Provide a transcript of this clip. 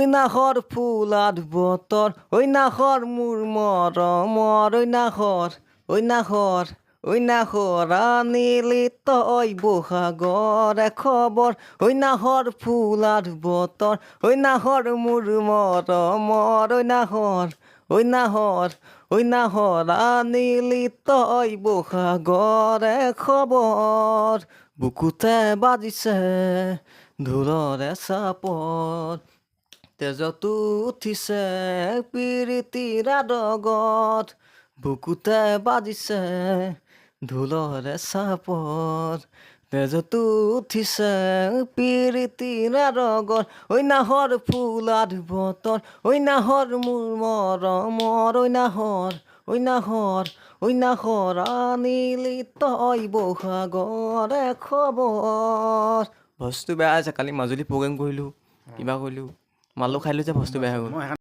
ঐ নাহৰ ফুলাত বতৰ ঐ নাহৰ মোৰ মৰমৰ ঐ নাহৰ আনিলি তই বহাগৰে খবৰ ঐ নাহৰ ফুলাত বতৰ ঐ নাহৰ মোৰ মৰমৰ ঐ নাহৰ আনিলি তই বহাগৰে খবৰ বুকুতে বাজিছে ঢোলৰে চাপত তেজতো উঠিছে প্ৰীতিৰ আদগত বুকুতে বাজিছে ঢোলৰে চাপত তেজতো উঠিছে প্ৰীতিৰ আদগত ঐ নাহৰ ফুলাত বতৰ ঐ নাহৰ মোৰ মৰমৰ ঐ নাহৰ আনিলি তই বহাগৰে খবৰ বস্তু বেয়া আছে কালি মাজুলী প্ৰগ্ৰেম কৰিলোঁ কিবা কৰিলোঁ মালো খাই লৈছে বস্তু বেয়া হৈ গ'ল